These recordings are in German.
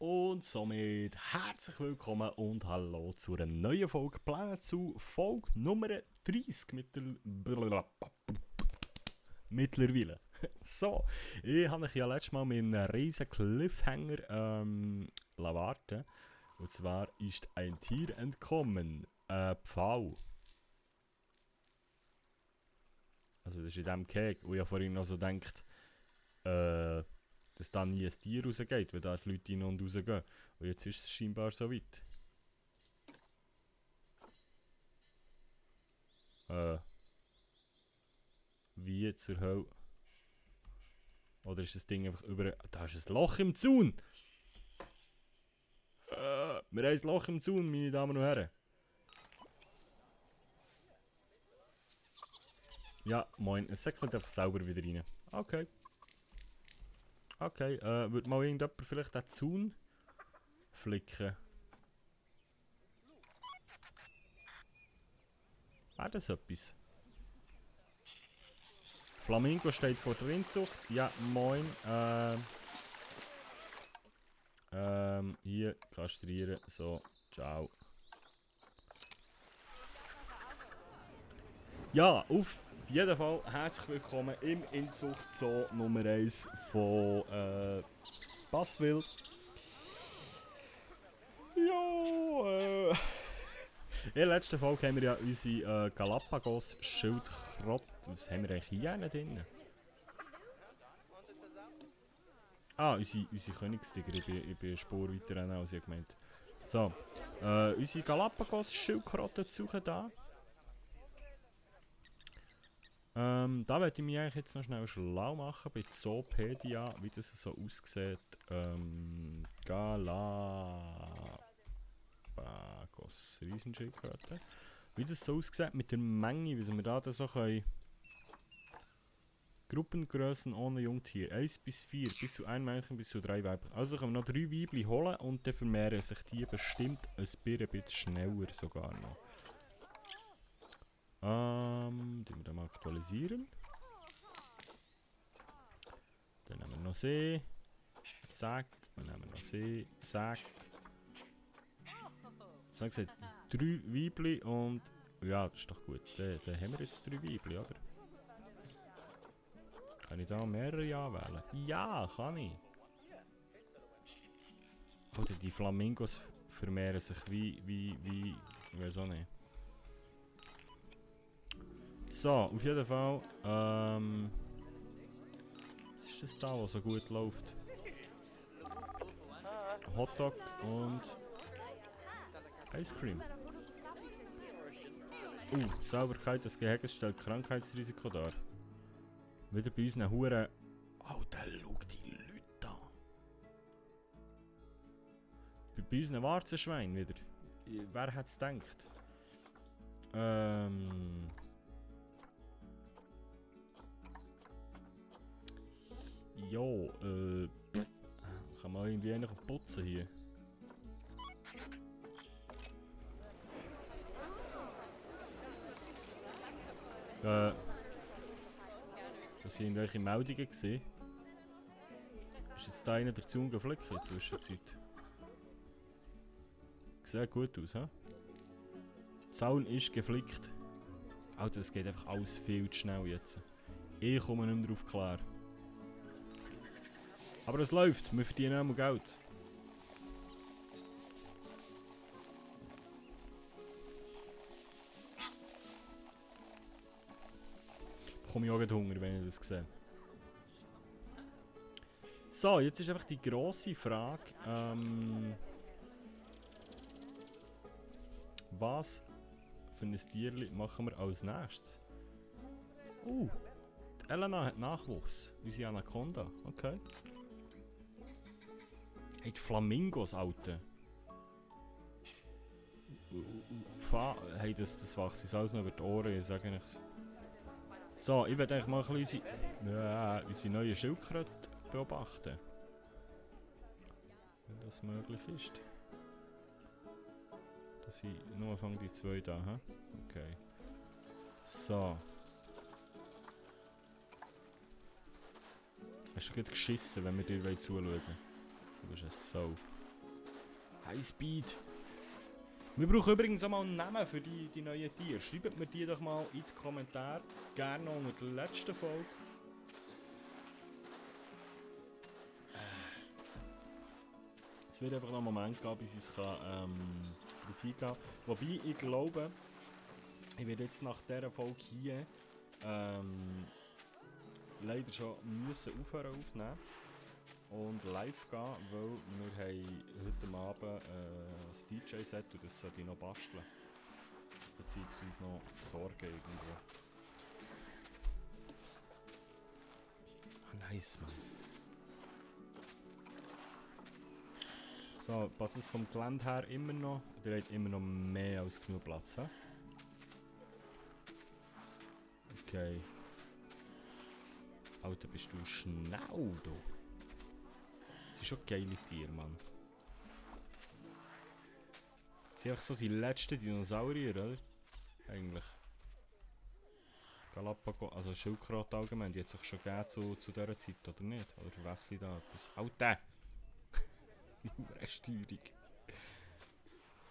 Und somit herzlich willkommen und hallo zu einer neuen Folge Planet zu Folge Nummer 30 mittlerweile. So, ich habe euch ja letztes Mal mit einem riesen Cliffhanger warten. Und zwar ist ein Tier entkommen. Ein Pfau. Also das ist in diesem Keg. Und ich habe vorhin noch so gedacht, dass da nie ein Tier rausgeht, weil da die Leute rein und rausgehen. Und jetzt ist es scheinbar so weit. Wie zur Hölle? Oder ist das Ding einfach über... Da ist ein Loch im Zaun! Wir haben ein Loch im Zaun, meine Damen und Herren. Ja, moin. Es sagt einfach selber wieder rein. Okay. Okay, würde mal irgendjemand vielleicht den Zaun flicken? Wäre das etwas? Flamingo steht vor der Inzucht. Ja, moin. Hier kastrieren. So, ciao. Ja, auf jeden Fall herzlich willkommen im Inzucht Zoo Nummer 1 von Basswil. Ja, in der letzten Folge haben wir ja unsere Galapagos-Schildkröte. Was haben wir eigentlich hier drin? Ah, unsere Königstiger. Ich bin eine Spur weiter rennen, als ich gemeint. So, unsere Galapagos-Schildkröte zu suchen da. Da werde ich mich eigentlich jetzt noch schnell schlau machen bei Zoopedia, wie das so aussieht. Galapagos Riesenschildkröte. Wie das so aussieht mit der Menge, wie wir da so können. Gruppengrößen ohne Jungtier. 1 bis 4, bis zu 1 Männchen, bis zu 3 Weibchen. Also können wir noch 3 Weibchen holen und dann vermehren sich die bestimmt ein bisschen schneller sogar noch. Die wir dann mal aktualisieren. Dann nehmen wir noch See. Zack. Dann nehmen wir noch See. Zack. So gesagt, 3 Weibli und... Ja, das ist doch gut. Dann haben wir jetzt 3 Weibli, oder? Kann ich da mehrere anwählen? Ja, kann ich. Oder die Flamingos vermehren sich wie... Ich weiß auch nicht. So, auf jeden Fall, was ist das da, was so gut läuft? Hotdog und Ice Cream. Sauberkeit des Gehege stellt Krankheitsrisiko dar. Wieder bei unseren Huren... Oh, da schau die Leute an. Bei unseren Warzenschweinen wieder. Wer hätte es gedacht? Jo, kann man irgendwie noch putzen hier? Das sind irgendwelche Meldungen gesehen. Ist jetzt da einer der Zaun geflickt in der Zwischenzeit? Sieht gut aus, hä? Der Zaun ist geflickt. Alter, es geht einfach alles viel zu schnell jetzt. Ich komme nicht mehr drauf klar. Aber es läuft, wir verdienen auch mal Geld. Bekomme ich auch gerade Hunger, wenn ich das sehe. So, jetzt ist einfach die grosse Frage, was für ein Tierli machen wir als nächstes? Die Elena hat Nachwuchs, unsere Anaconda, okay. Hey, die Flamingos, Alter. Hey, das wächst uns alles noch über die Ohren, ich sage nichts. So, ich werde eigentlich mal ein bisschen unsere neue Schildkröte beobachten. Wenn das möglich ist. Dass ich nur fange die 2 da, hä? Okay. So. Hast du gerade geschissen, wenn wir dir zuschauen wollen? Du bist ein Sau. High Speed. Wir brauchen übrigens auch mal einen Namen für die neuen Tiere. Schreibt mir die doch mal in die Kommentare. Gerne noch unter der letzten Folge. Es wird einfach noch einen Moment geben, bis ich es darauf eingehen kann. Wobei ich glaube, ich werde jetzt nach dieser Folge hier leider schon müssen aufhören aufnehmen und live gehen, weil wir haben heute Abend das DJ-Set und das sollte ich noch basteln. Beziehungsweise noch besorgen irgendwo. Ah, nice, man. So, passt es vom Gelände her immer noch? Ihr habt immer noch mehr als genug Platz, he? Okay. Alter, bist du schnell, du? Das sind schon geile Tiere, Mann. Das sind einfach so die letzten Dinosaurier, oder? Eigentlich. Galapagos, also Schildkröte allgemein, die hat sich schon gegeben zu dieser Zeit, oder nicht? Oder verwechsel ich da etwas? Alter! Eine Steuerung.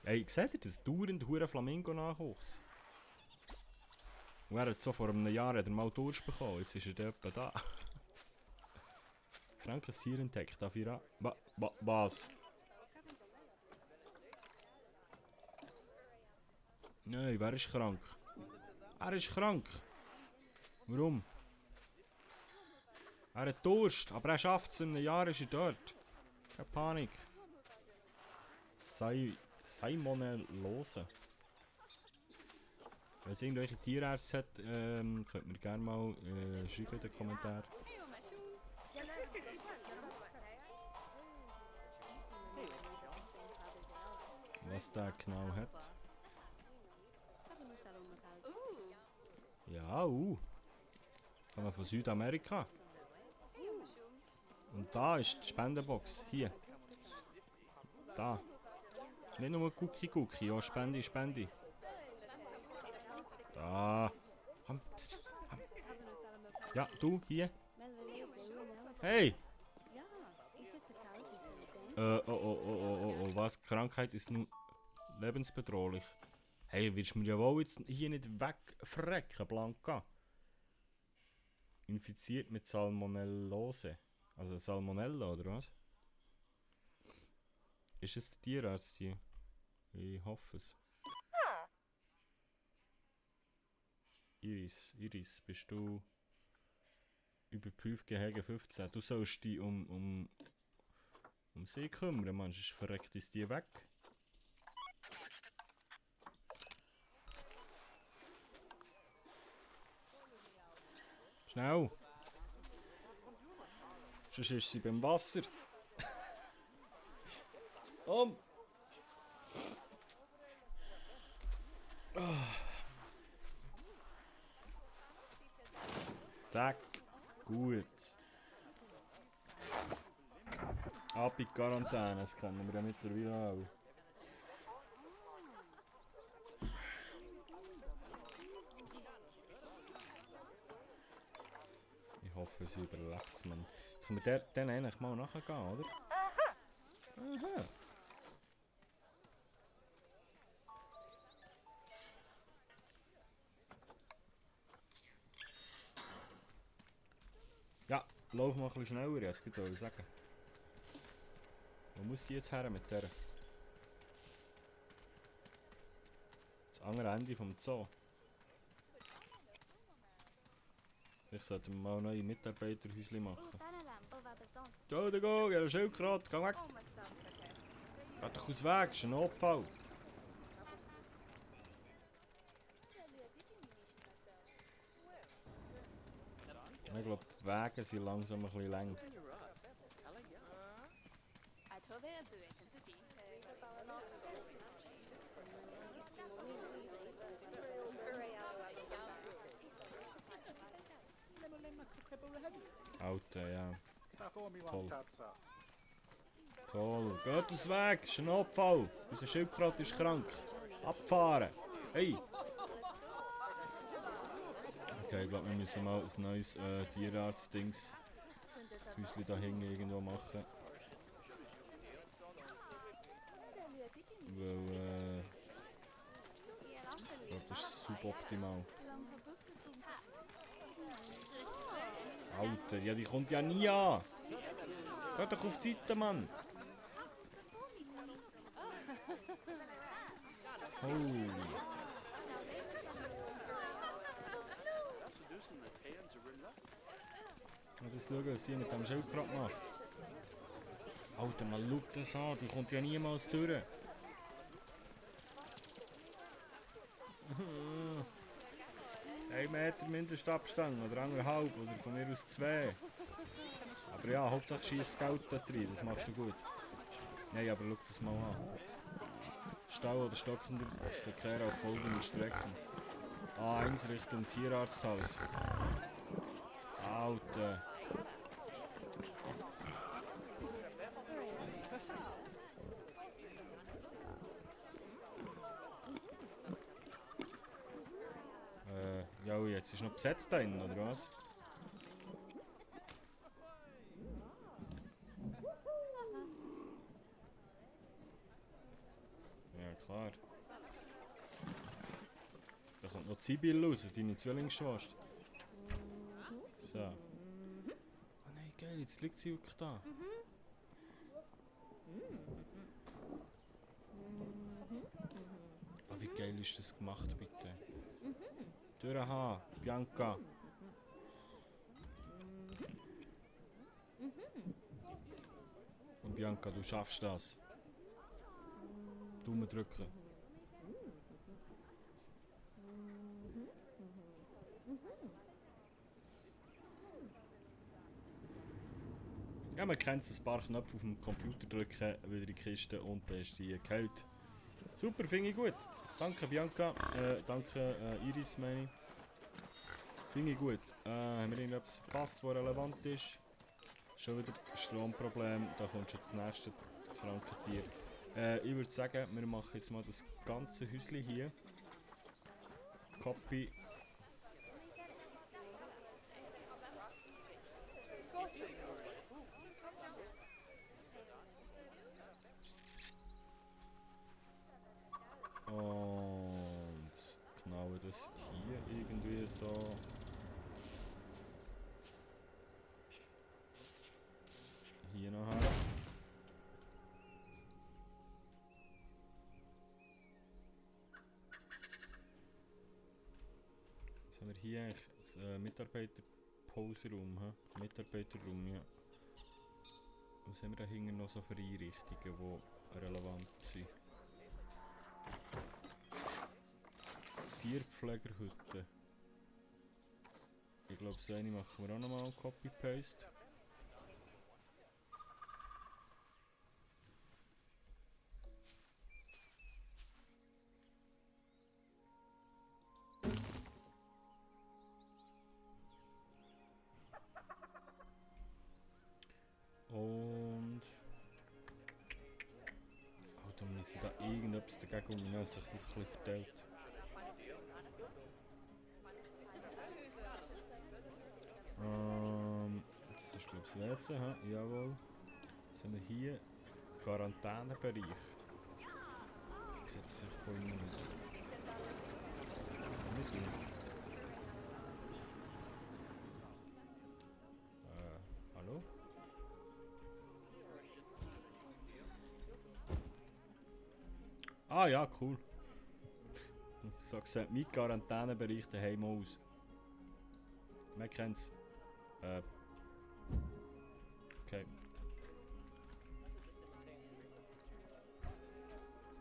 Hey, seht ihr das? Dauernd hure Flamingo nachwuchs. Und er hat so vor einem Jahr hat er mal Durst bekommen, jetzt ist er etwa da. Krankes Tier entdeckt, darf ich was? Nein, wer ist krank? Er ist krank. Warum? Er hat Durst, aber er schafft es, in einem Jahr ist er dort. Keine Panik. Salmonellose. Wenn es irgendwelche Tierärzte hat, könnt mir gerne mal schreiben in den Kommentaren. Was der genau hat. Ja, kommen von Südamerika. Und da ist die Spendenbox. Hier. Da. Nicht nur Cookie, ja, Spende. Da. Komm, pss. Ja, du, hier. Hey! Oh, was? Krankheit ist nun lebensbedrohlich. Hey, willst du mir ja wohl jetzt hier nicht wegfrecken, Blanca? Infiziert mit Salmonellose. Also Salmonella, oder was? Ist es der Tierarzt hier? Ich hoffe es. Iris, bist du überprüft Gehege 15? Du sollst dich um sie kümmern, man, sonst verreckt ist die weg. Schnell! Sonst ist sie beim Wasser. Oh. Zack, gut. Ab in die Quarantäne, das kennen wir ja mittlerweile auch. Ich hoffe, sie überlebt es, man. Jetzt können wir den eigentlich mal nachgehen, oder? Aha. Ja, lauf mal ein bisschen schneller, jetzt wollte ich sagen. Wo muss die jetzt her mit der? Das andere Ende vom Zoo. Ich sollte mal neue Mitarbeiterhäuschen machen. Da, geh, ein Schildkröte, geh weg! Geh doch aus Weg, das ist ein Notfall! Ich glaube, die Wege sind langsam ein bisschen lang. Alter, ja. Toll. Toll. Geht aus Weg, das ist ein Notfall. Unser Schildkröte ist krank. Abfahren. Hey! Okay, ich glaube, wir müssen mal ein neues Tierarzt-Dings Häuschen da hinten irgendwo machen. Weil, ich glaube, das ist suboptimal. Alter, ja, die kommt ja nie an. Geh doch auf die Seite, Mann. Oh. Das schauen, was die mit dem Schild gerade macht. Alter, man schaut das an, die kommt ja niemals durch. Ein Meter Mindestabstand oder 1,5 oder von mir aus 2. Aber ja, Hauptsache schießt Geld da drin, das machst du gut. Nein, aber schau das mal an. Stau oder stockender Verkehr auf folgenden Strecken. A1 Richtung Tierarzthaus. Alter. Ja, jetzt ist noch besetzt da drin, oder was? Ja, klar. Da kommt noch Sibyl raus, deine Zwillingsschwester. So. Oh nein, geil, jetzt liegt sie wirklich da. Ah, wie geil ist das gemacht, bitte? Durchhaben, Bianca. Und Bianca, du schaffst das. Daumen drücken. Ja, man kennt es, ein paar Knöpfe auf dem Computer drücken, wieder in die Kiste und dann ist die geheilt. Super, finde ich gut. Danke Bianca, danke Iris, meine ich. Finde ich gut. Haben wir irgendetwas verpasst, was relevant ist? Schon wieder ein Stromproblem, da kommt schon das nächste kranke Tier. Ich würde sagen, wir machen jetzt mal das ganze Häuschen hier. Copy. Und knauen das hier irgendwie so. Hier nachher. Jetzt haben wir hier eigentlich das Mitarbeiter-Pause-Raum, Mitarbeiterraum, ja. Was haben wir da hinten noch so für Einrichtungen, die relevant sind? Tierpflegerhütte. Ich glaube, so eine machen wir auch nochmal Copy-Paste. Und... Oh, da müssen da irgendetwas dagegen umgehen, dass sich das ein bisschen verteilt. Das ist glaube ich das letzte, jawohl. Was haben wir hier? Quarantänebereich. Wie sieht das sich von innen aus? Nicht hier. Hallo? Ah ja, cool. So sieht mein Quarantänebereich daheim aus. Man kennt's. Okay.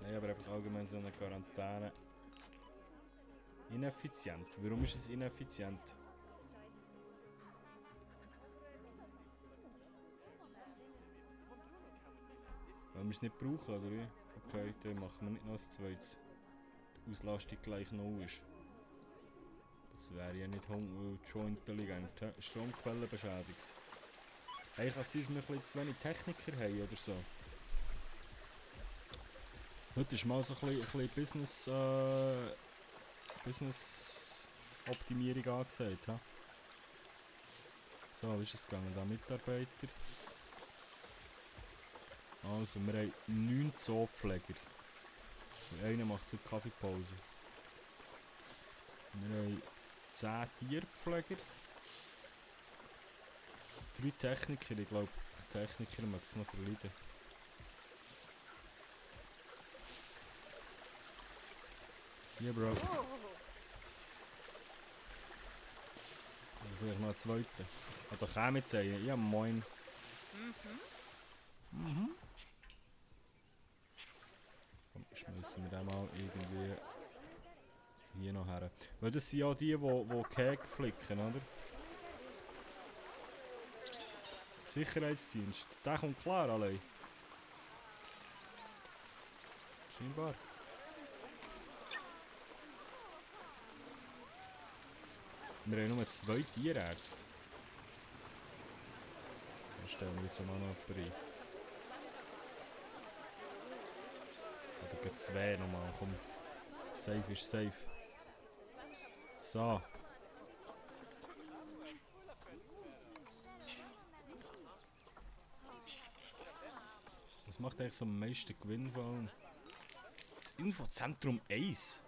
Nein, aber einfach allgemein so eine Quarantäne. Ineffizient. Warum ist es ineffizient? Weil wir es nicht brauchen, oder wie? Okay, dann machen wir nicht noch ein zweites. Die Auslastung gleich 0 ist. Das wäre ja nicht schon intelligent. Stromquelle beschädigt. Hey, kann es sein, dass wir ein bisschen zu wenig Techniker haben oder so? Heute ist mal so ein bisschen Business-Optimierung angesagt. Ha? So, wie ist es gegangen? Da Mitarbeiter. Also, wir haben 9 Zoopfleger. Einer macht heute Kaffeepause. Wir haben 10 Tierpfleger. 3 Techniker, ich glaube, Techniker mögen es noch verleiden. Hier, Bro. Vielleicht noch einen zweiten. Oder käme jetzt einen? Ja, moin. Komm, schmeißen wir den mal irgendwie hier noch her. Weil das sind ja die Keg flicken, oder? Sicherheitsdienst. Der kommt klar allein. Scheinbar. Wir haben nur 2 Tierärzte. Dann stellen wir jetzt auch noch jemanden rein. Oder gleich 2 nochmal, komm. Safe ist safe. So. Was macht eigentlich so am meisten Gewinn von allem? Das Infozentrum 1.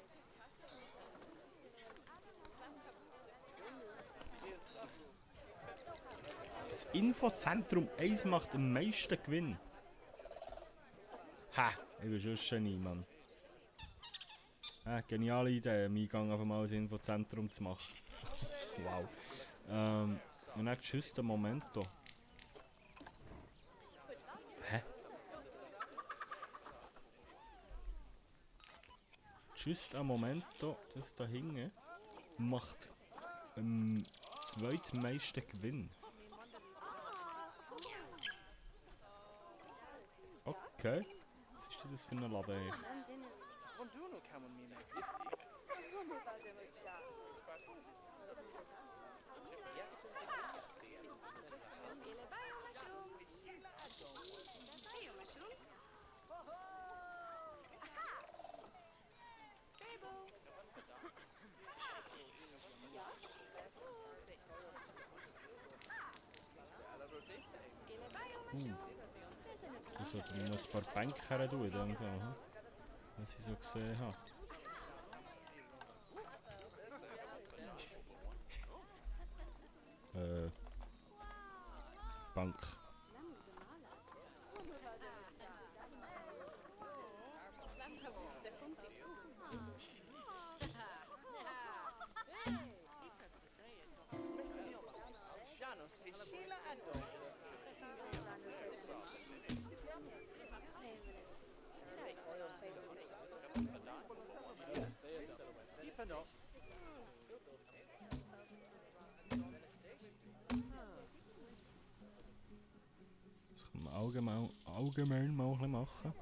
Das Infozentrum 1 macht am meisten Gewinn. Ha, ich bin schon ein Genie, Mann. Geniale Idee, im Eingang einfach mal ein Infozentrum zu machen. Wow. Und dann tschüss, den Momento. Hä? Tschüss, den Momento, das da hinten macht am zweitmeisten Gewinn. Okay. Was ist denn das für ein Laden hier? Da sollte ich noch ein paar Bänke her tun, in dem Fall, hm? Was ich so gesehen habe. Bank. Das kann man allgemein mal ein bisschen machen.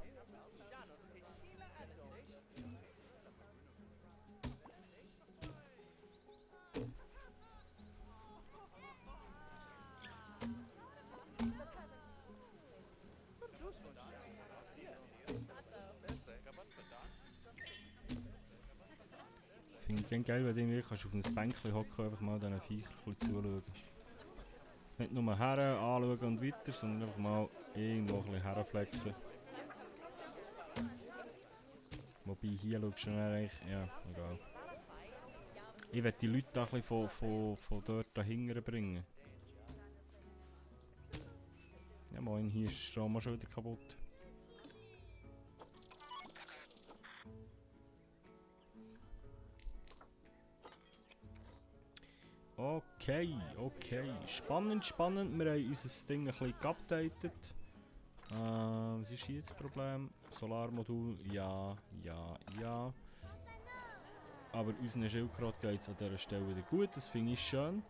Finde ich geil, wenn du irgendwie kannst auf ein Bänkchen hocken und einfach mal diesen Viechern zuschauen. Nicht nur her anschauen und weiter, sondern einfach mal irgendwo ein bisschen herflexen. Wobei hier schaust du dann eigentlich, ja, egal. Ich will die Leute da ein bisschen von dort dahinter bringen. Ja moin, hier ist der Strom auch schon wieder kaputt. Okay. Spannend. Wir haben unser Ding ein bisschen geupdatet. Was ist hier jetzt das Problem? Solarmodul, ja. Aber unseren Schildkröten geht es an dieser Stelle wieder gut, das finde ich schön.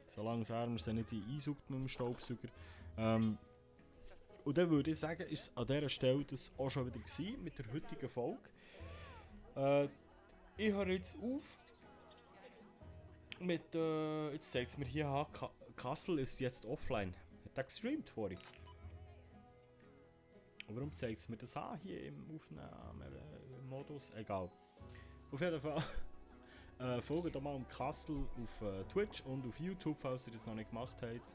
Solange das Ärmer sie nicht einsaugt mit dem Staubsauger. Und dann würde ich sagen, ist es an dieser Stelle das auch schon wieder gewesen mit der heutigen Folge. Ich höre jetzt auf. Mit, jetzt zeigt es mir hier, Kassel ist jetzt offline. Hat er gestreamt vorhin? Warum zeigt es mir das an hier im Aufnahmemodus? Egal. Auf jeden Fall folgt doch mal Kassel auf Twitch und auf YouTube, falls ihr das noch nicht gemacht habt.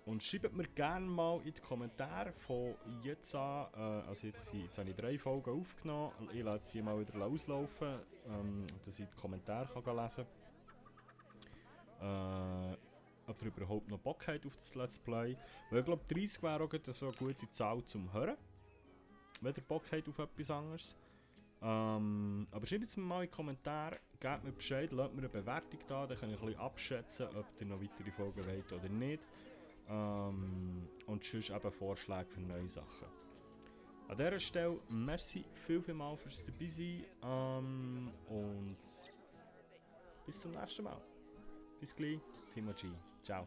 Und schreibt mir gerne mal in die Kommentare von jetzt an, also jetzt habe ich 3 Folgen aufgenommen, ich lasse sie mal wieder auslaufen, dass ich die Kommentare kann lesen kann. Ob ihr überhaupt noch Bock habt auf das Let's Play. Weil ich glaube 30 wäre auch so eine gute Zahl zum Hören. Wenn ihr Bock habt auf etwas anderes. Aber schreibt es mir mal in die Kommentare, gebt mir Bescheid, lasst mir eine Bewertung da, dann kann ich ein bisschen abschätzen, ob ihr noch weitere Folgen wollt oder nicht. Und sonst eben Vorschläge für neue Sachen. An dieser Stelle, merci vielmals fürs dabei sein und bis zum nächsten Mal. Bis gleich, Timo G. Ciao.